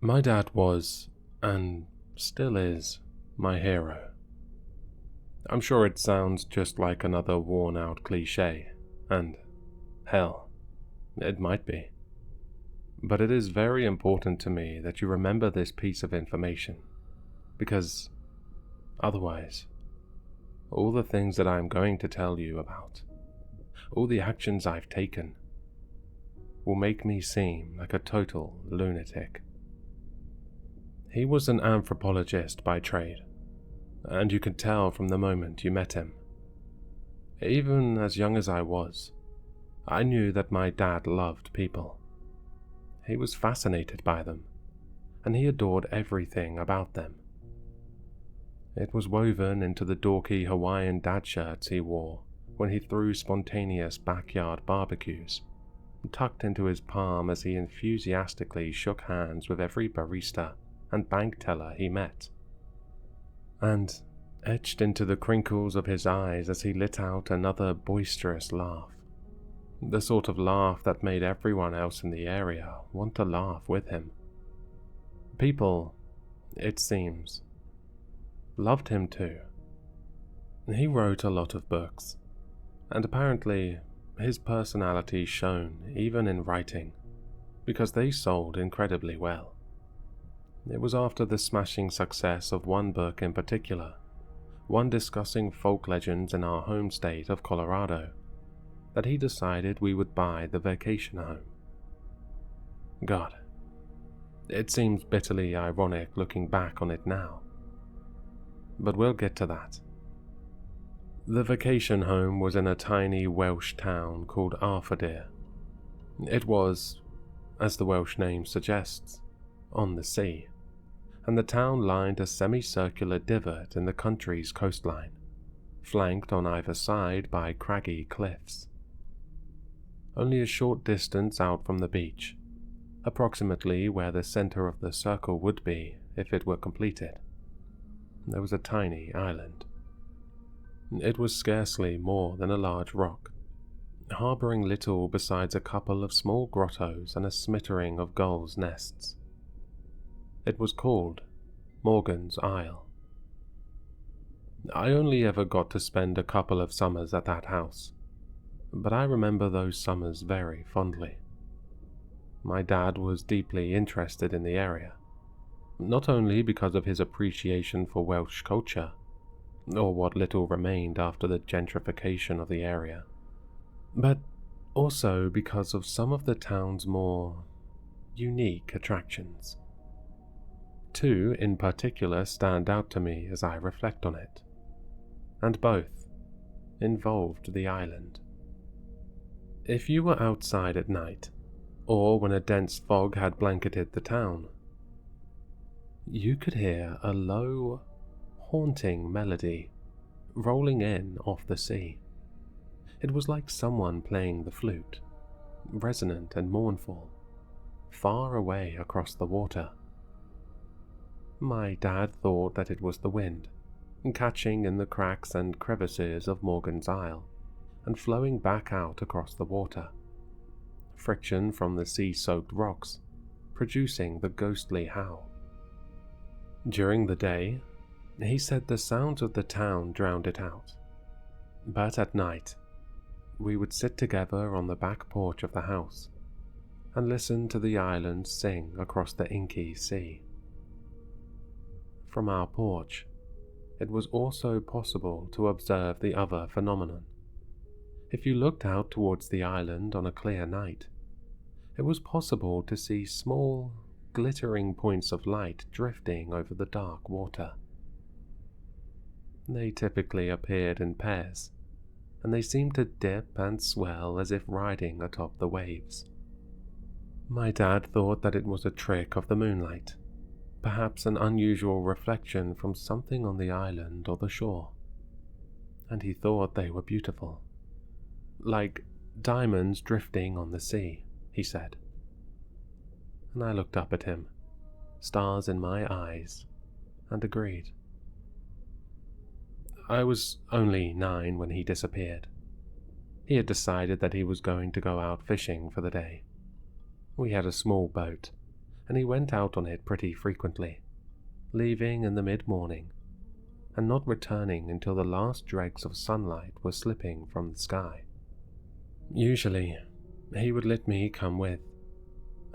My dad was, and still is, my hero. I'm sure it sounds just like another worn-out cliché, and, hell, it might be. But it is very important to me that you remember this piece of information, because otherwise, all the things that I'm going to tell you about, all the actions I've taken, will make me seem like a total lunatic. He was an anthropologist by trade, and you could tell from the moment you met him. Even as young as I was, I knew that my dad loved people. He was fascinated by them, and he adored everything about them. It was woven into the dorky Hawaiian dad shirts he wore when he threw spontaneous backyard barbecues, tucked into his palm as he enthusiastically shook hands with every barista and bank teller he met, and etched into the crinkles of his eyes as he lit out another boisterous laugh, the sort of laugh that made everyone else in the area want to laugh with him. People, it seems, loved him too. He wrote a lot of books, and apparently his personality shone even in writing, because they sold incredibly well. It was after the smashing success of one book in particular, one discussing folk legends in our home state of Colorado, that he decided we would buy the vacation home. God, it seems bitterly ironic looking back on it now. But we'll get to that. The vacation home was in a tiny Welsh town called Arthurdere. It was, as the Welsh name suggests, on the sea, and the town lined a semicircular divot in the country's coastline, flanked on either side by craggy cliffs. Only a short distance out from the beach, approximately where the center of the circle would be if it were completed, there was a tiny island. It was scarcely more than a large rock, harboring little besides a couple of small grottos and a smattering of gulls' nests. It was called Morgan's Isle. I only ever got to spend a couple of summers at that house, but I remember those summers very fondly. My dad was deeply interested in the area, not only because of his appreciation for Welsh culture, or what little remained after the gentrification of the area, but also because of some of the town's more unique attractions. Two in particular stand out to me as I reflect on it, and both involved the island. If you were outside at night, or when a dense fog had blanketed the town, you could hear a low, haunting melody rolling in off the sea. It was like someone playing the flute, resonant and mournful, far away across the water. My dad thought that it was the wind, catching in the cracks and crevices of Morgan's Isle, and flowing back out across the water. Friction from the sea-soaked rocks, producing the ghostly howl. During the day, he said the sounds of the town drowned it out. But at night, we would sit together on the back porch of the house and listen to the island sing across the inky sea. From our porch, it was also possible to observe the other phenomenon. If you looked out towards the island on a clear night, it was possible to see small, glittering points of light drifting over the dark water. They typically appeared in pairs, and they seemed to dip and swell as if riding atop the waves. My dad thought that it was a trick of the moonlight, perhaps an unusual reflection from something on the island or the shore, and he thought they were beautiful. Like diamonds drifting on the sea, he said. And I looked up at him, stars in my eyes, and agreed. I was only 9 when he disappeared. He had decided that he was going to go out fishing for the day. We had a small boat, and he went out on it pretty frequently, leaving in the mid-morning and not returning until the last dregs of sunlight were slipping from the sky. Usually, he would let me come with,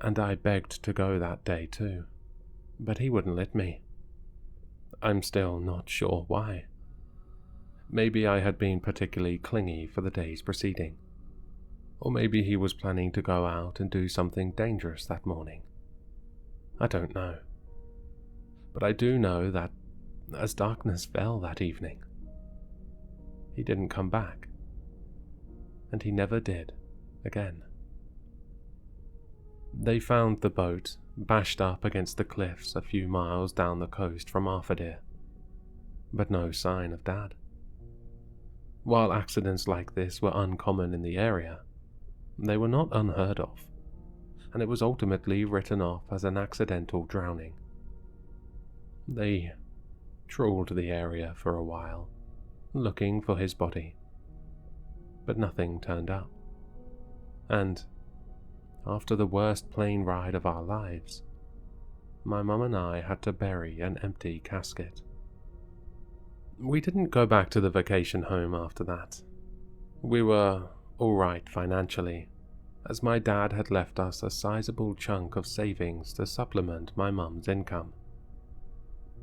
and I begged to go that day too, but he wouldn't let me. I'm still not sure why. Maybe I had been particularly clingy for the days preceding, or maybe he was planning to go out and do something dangerous that morning. I don't know. But I do know that as darkness fell that evening, he didn't come back, and he never did again. They found the boat bashed up against the cliffs a few miles down the coast from Arthurdere, but no sign of Dad. While accidents like this were uncommon in the area, they were not unheard of, and it was ultimately written off as an accidental drowning. They trawled the area for a while, looking for his body, but nothing turned up. And after the worst plane ride of our lives, my mum and I had to bury an empty casket. We didn't go back to the vacation home after that. We were all right financially, as my dad had left us a sizable chunk of savings to supplement my mum's income.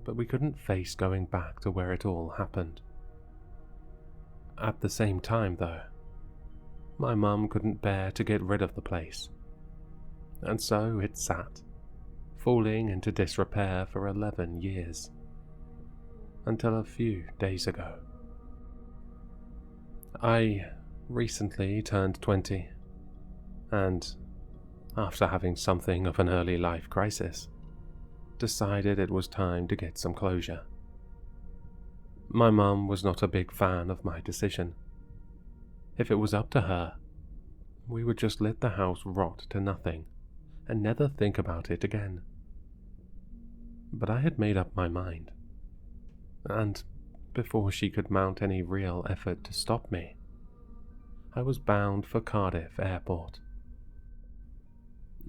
But we couldn't face going back to where it all happened. At the same time, though, my mum couldn't bear to get rid of the place, and so it sat, falling into disrepair for 11 years, until a few days ago. I recently turned 20, and after having something of an early life crisis, decided it was time to get some closure. My mum was not a big fan of my decision. If it was up to her, we would just let the house rot to nothing and never think about it again. But I had made up my mind, and before she could mount any real effort to stop me, I was bound for Cardiff Airport.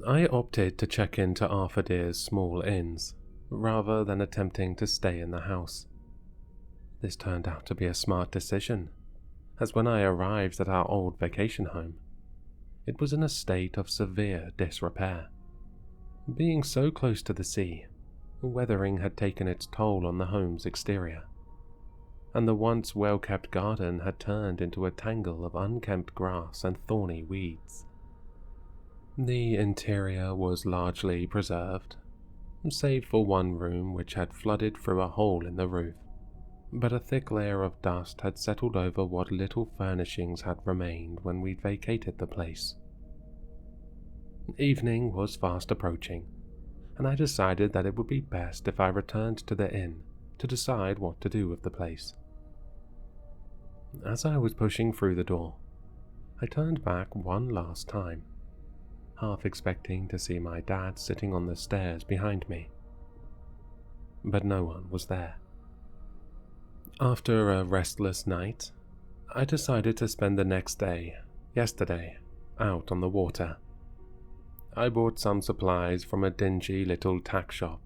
I opted to check into Arthurdere's small inns, rather than attempting to stay in the house. This turned out to be a smart decision, as when I arrived at our old vacation home, it was in a state of severe disrepair. Being so close to the sea, weathering had taken its toll on the home's exterior, and the once well-kept garden had turned into a tangle of unkempt grass and thorny weeds. The interior was largely preserved, save for one room which had flooded through a hole in the roof, but a thick layer of dust had settled over what little furnishings had remained when we vacated the place. Evening was fast approaching, and I decided that it would be best if I returned to the inn to decide what to do with the place. As I was pushing through the door, I turned back one last time, half expecting to see my dad sitting on the stairs behind me. But no one was there. After a restless night, I decided to spend the next day, yesterday, out on the water. I bought some supplies from a dingy little tack shop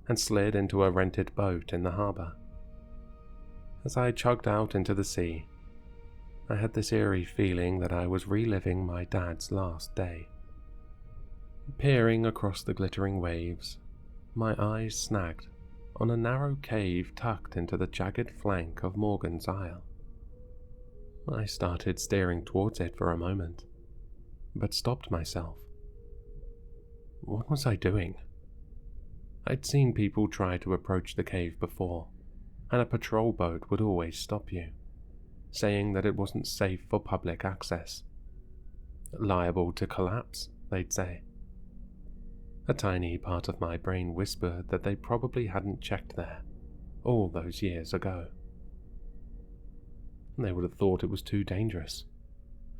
and slid into a rented boat in the harbour. As I chugged out into the sea, I had this eerie feeling that I was reliving my dad's last day. Peering across the glittering waves, my eyes snagged on a narrow cave tucked into the jagged flank of Morgan's Isle. I started staring towards it for a moment, but stopped myself. What was I doing? I'd seen people try to approach the cave before, and a patrol boat would always stop you, saying that it wasn't safe for public access. Liable to collapse, they'd say. A tiny part of my brain whispered that they probably hadn't checked there all those years ago. They would have thought it was too dangerous,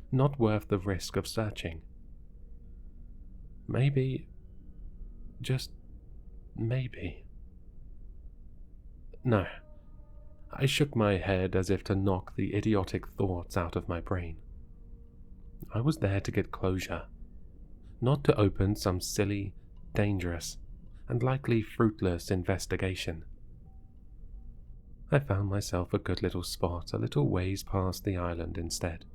not worth the risk of searching. Maybe, just maybe. No, I shook my head as if to knock the idiotic thoughts out of my brain. I was there to get closure, not to open some silly, dangerous, and likely fruitless investigation. I found myself a good little spot a little ways past the island instead,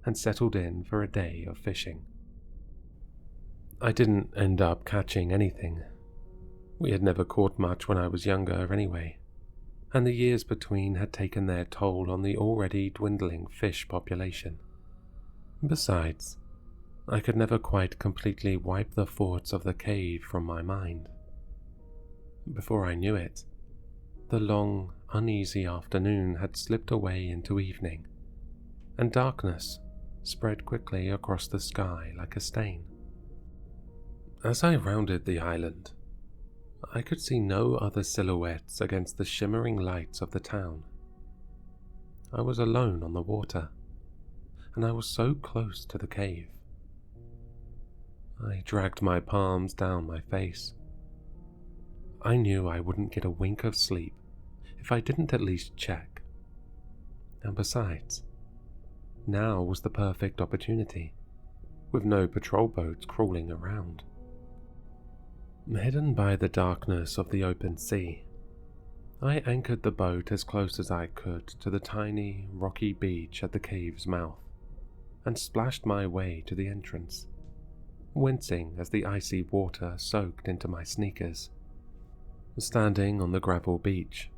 and settled in for a day of fishing. I didn't end up catching anything. We had never caught much when I was younger anyway, and the years between had taken their toll on the already dwindling fish population. Besides, I could never quite completely wipe the thoughts of the cave from my mind. Before I knew it, the long, uneasy afternoon had slipped away into evening, and darkness spread quickly across the sky like a stain. As I rounded the island, I could see no other silhouettes against the shimmering lights of the town. I was alone on the water, and I was so close to the cave. I dragged my palms down my face. I knew I wouldn't get a wink of sleep if I didn't at least check. And besides, now was the perfect opportunity, with no patrol boats crawling around. Hidden by the darkness of the open sea, I anchored the boat as close as I could to the tiny, rocky beach at the cave's mouth, and splashed my way to the entrance, wincing as the icy water soaked into my sneakers. Standing on the gravel beach,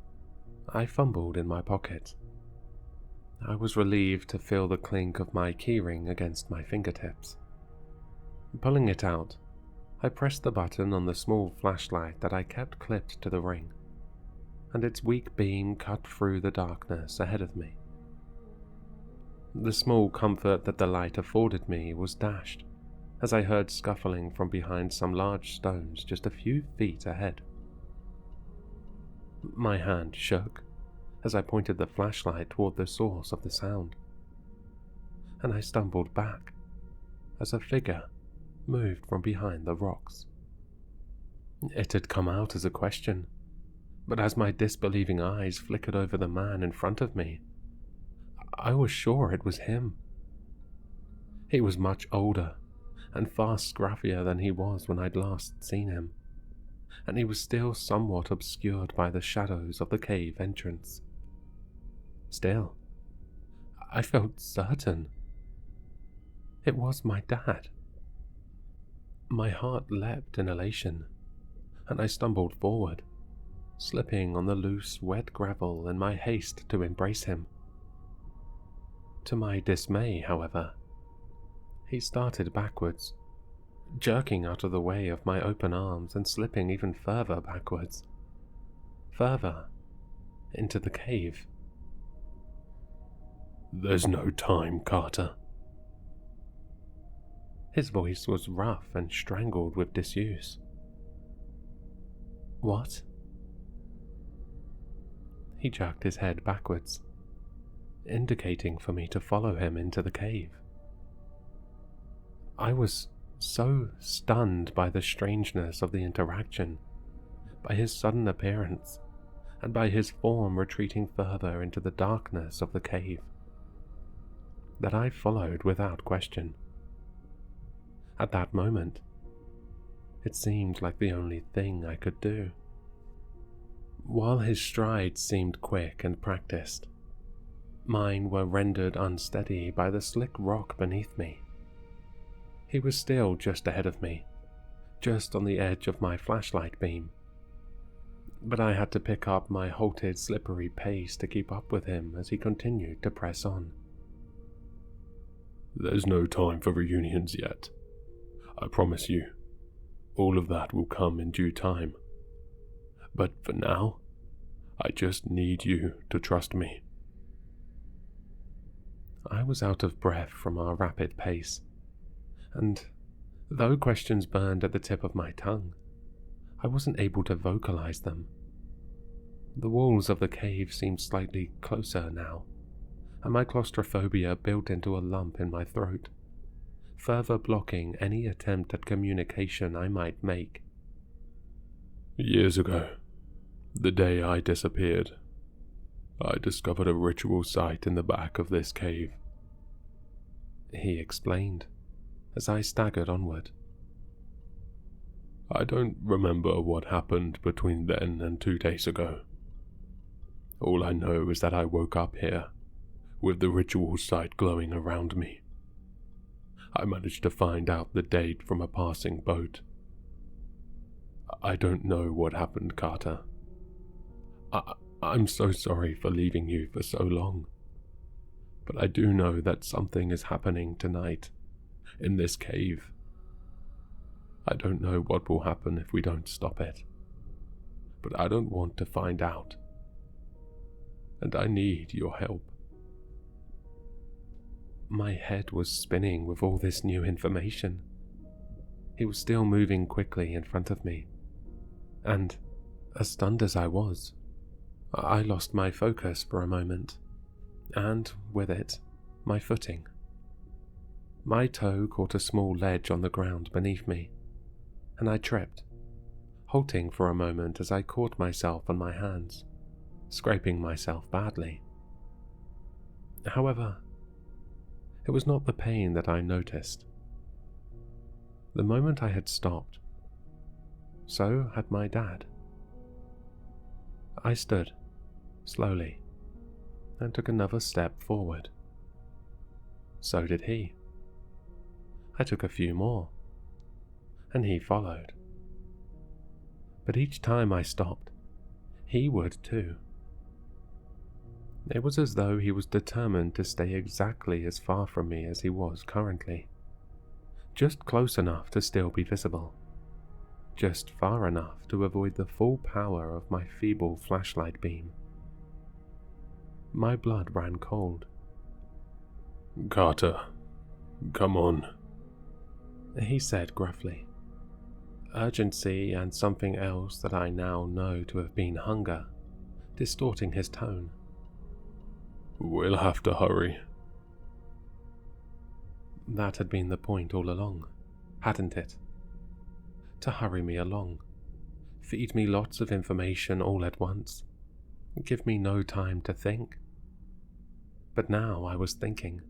I fumbled in my pocket. I was relieved to feel the clink of my keyring against my fingertips. Pulling it out, I pressed the button on the small flashlight that I kept clipped to the ring, and its weak beam cut through the darkness ahead of me. The small comfort that the light afforded me was dashed as I heard scuffling from behind some large stones just a few feet ahead. My hand shook as I pointed the flashlight toward the source of the sound, and I stumbled back as a figure moved from behind the rocks. It had come out as a question, but as my disbelieving eyes flickered over the man in front of me, I was sure it was him. He was much older and far scruffier than he was when I'd last seen him, and he was still somewhat obscured by the shadows of the cave entrance. Still, I felt certain it was my dad. My heart leapt in elation, and I stumbled forward, slipping on the loose, wet gravel in my haste to embrace him. To my dismay, however, he started backwards, jerking out of the way of my open arms and slipping even further backwards, further into the cave. "There's no time, Carter." His voice was rough and strangled with disuse. "What?" He jerked his head backwards, indicating for me to follow him into the cave. I was so stunned by the strangeness of the interaction, by his sudden appearance, and by his form retreating further into the darkness of the cave, that I followed without question. At that moment, it seemed like the only thing I could do. While his strides seemed quick and practiced, mine were rendered unsteady by the slick rock beneath me. He was still just ahead of me, just on the edge of my flashlight beam, but I had to pick up my halted, slippery pace to keep up with him as he continued to press on. "There's no time for reunions yet. I promise you, all of that will come in due time. But for now, I just need you to trust me." I was out of breath from our rapid pace, and though questions burned at the tip of my tongue, I wasn't able to vocalize them. The walls of the cave seemed slightly closer now, and my claustrophobia built into a lump in my throat, further blocking any attempt at communication I might make. "Years ago, the day I disappeared, I discovered a ritual site in the back of this cave," he explained as I staggered onward. I don't remember what happened between then and 2 days ago. All I know is that I woke up here, with the ritual site glowing around me. I managed to find out the date from a passing boat. I don't know what happened, Carter. I'm so sorry for leaving you for so long. But I do know that something is happening tonight, in this cave. I don't know what will happen if we don't stop it. But I don't want to find out. And I need your help. My head was spinning with all this new information. He was still moving quickly in front of me. And, as stunned as I was, I lost my focus for a moment. And, with it, my footing. My toe caught a small ledge on the ground beneath me, and I tripped, halting for a moment as I caught myself on my hands, scraping myself badly. However, it was not the pain that I noticed. The moment I had stopped, so had my dad. I stood, slowly, and took another step forward. So did he. I took a few more, and he followed. But each time I stopped, he would too. It was as though he was determined to stay exactly as far from me as he was currently, just close enough to still be visible, just far enough to avoid the full power of my feeble flashlight beam. My blood ran cold. "Carter, come on," he said gruffly. Urgency and something else that I now know to have been hunger, distorting his tone. "We'll have to hurry." That had been the point all along, hadn't it? To hurry me along, feed me lots of information all at once, give me no time to think. But now I was thinking.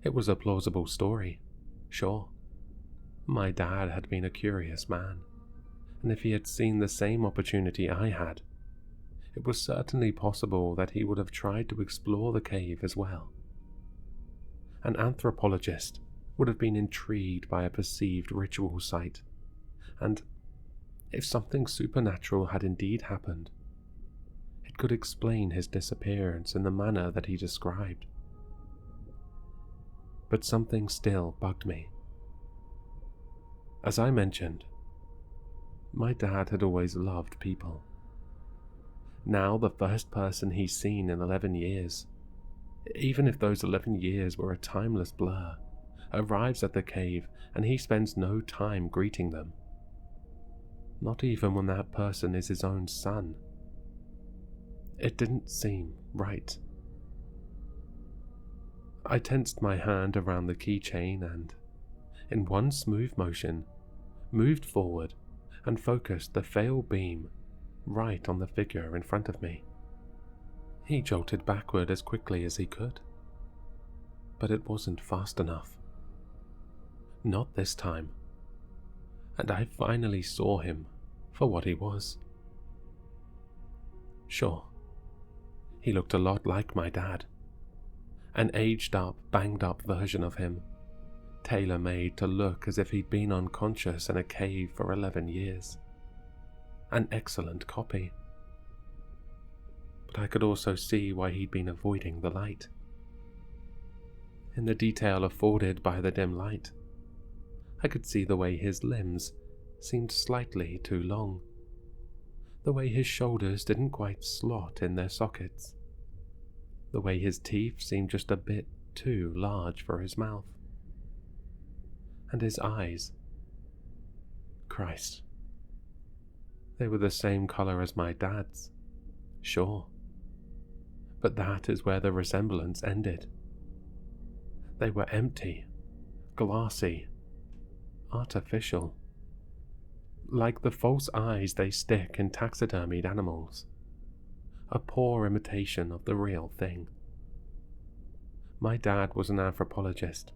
It was a plausible story, sure. My dad had been a curious man, and if he had seen the same opportunity I had, it was certainly possible that he would have tried to explore the cave as well. An anthropologist would have been intrigued by a perceived ritual site, and if something supernatural had indeed happened, it could explain his disappearance in the manner that he described. But something still bugged me. As I mentioned, my dad had always loved people. Now the first person he's seen in 11 years, even if those 11 years were a timeless blur, arrives at the cave and he spends no time greeting them. Not even when that person is his own son. It didn't seem right. I tensed my hand around the keychain and, in one smooth motion, moved forward and focused the fail beam right on the figure in front of me. He jolted backward as quickly as he could, but it wasn't fast enough. Not this time, and I finally saw him for what he was. Sure, he looked a lot like my dad, an aged-up, banged-up version of him, tailor-made to look as if he'd been unconscious in a cave for 11 years. An excellent copy. But I could also see why he'd been avoiding the light. In the detail afforded by the dim light, I could see the way his limbs seemed slightly too long, the way his shoulders didn't quite slot in their sockets, the way his teeth seemed just a bit too large for his mouth. And his eyes. Christ. They were the same color as my dad's, sure. But that is where the resemblance ended. They were empty, glassy, artificial. Like the false eyes they stick in taxidermied animals. A poor imitation of the real thing. My dad was an anthropologist,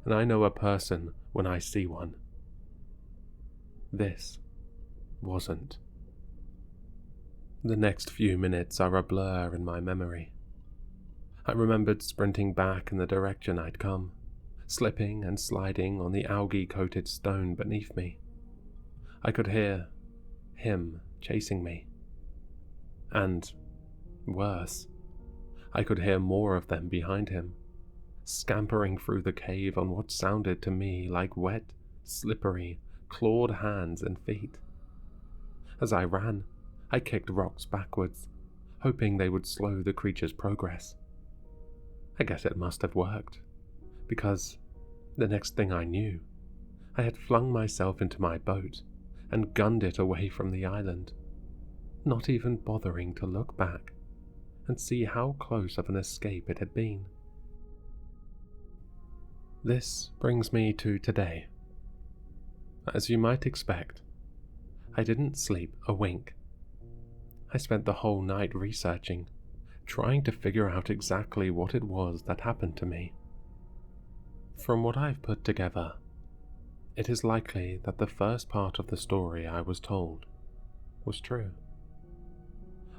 and I know a person when I see one. this wasn't. The next few minutes are a blur in my memory. I remembered sprinting back in the direction I'd come, slipping and sliding on the algae-coated stone beneath me. I could hear him chasing me. And, worse, I could hear more of them behind him, scampering through the cave on what sounded to me like wet, slippery, clawed hands and feet. As I ran, I kicked rocks backwards, hoping they would slow the creature's progress. I guess it must have worked, because the next thing I knew, I had flung myself into my boat and gunned it away from the island, not even bothering to look back and see how close of an escape it had been. This brings me to today. As you might expect, I didn't sleep a wink. I spent the whole night researching, trying to figure out exactly what it was that happened to me. From what I've put together, it is likely that the first part of the story I was told was true.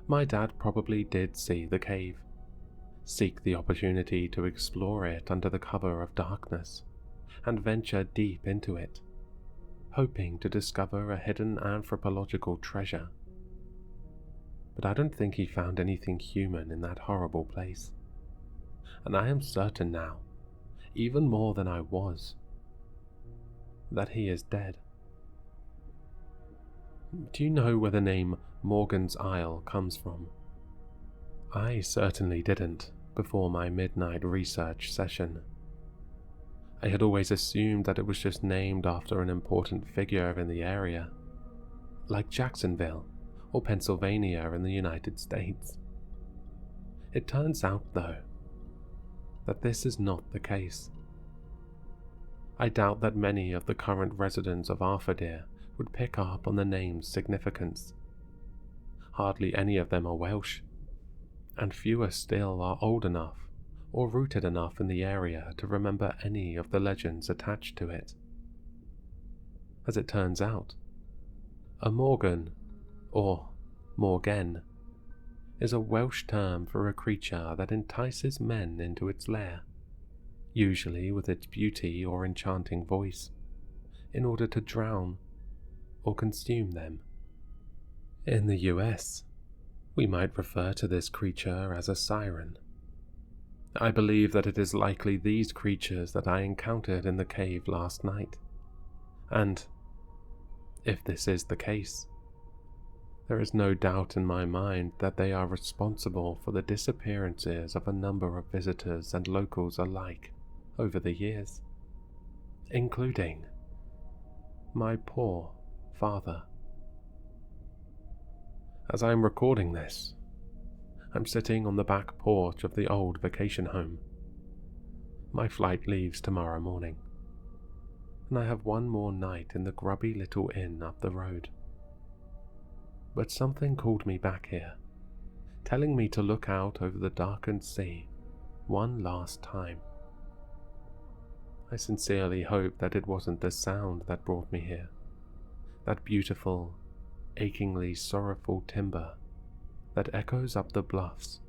My dad probably did see the cave, seek the opportunity to explore it under the cover of darkness, and venture deep into it, hoping to discover a hidden anthropological treasure. But I don't think he found anything human in that horrible place. And I am certain now, even more than I was, that he is dead. Do you know where the name Morgan's Isle comes from? I certainly didn't before my midnight research session. I had always assumed that it was just named after an important figure in the area, like Jacksonville or Pennsylvania in the United States. It turns out, though, that this is not the case. I doubt that many of the current residents of Arthurdere would pick up on the name's significance. Hardly any of them are Welsh, and fewer still are old enough or rooted enough in the area to remember any of the legends attached to it. As it turns out, a Morgan, or Morgen, is a Welsh term for a creature that entices men into its lair, usually with its beauty or enchanting voice, in order to drown or consume them. In the US, we might refer to this creature as a siren. I believe that it is likely these creatures that I encountered in the cave last night, and if this is the case, there is no doubt in my mind that they are responsible for the disappearances of a number of visitors and locals alike over the years, including my poor father. As I am recording this, I'm sitting on the back porch of the old vacation home. My flight leaves tomorrow morning, and I have one more night in the grubby little inn up the road. But something called me back here, telling me to look out over the darkened sea one last time. I sincerely hope that it wasn't the sound that brought me here, that beautiful, achingly sorrowful timbre that echoes up the bluffs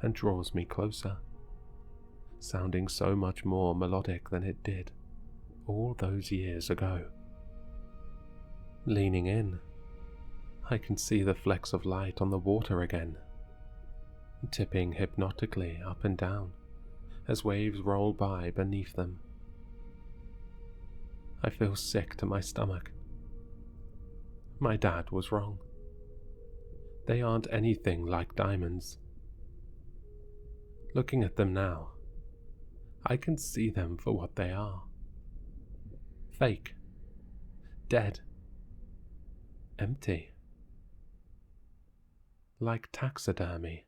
and draws me closer, sounding so much more melodic than it did all those years ago. Leaning in, I can see the flecks of light on the water again, tipping hypnotically up and down as waves roll by beneath them. I feel sick to my stomach. My dad was wrong. They aren't anything like diamonds. Looking at them now, I can see them for what they are. Fake. Dead. Empty. Like taxidermy.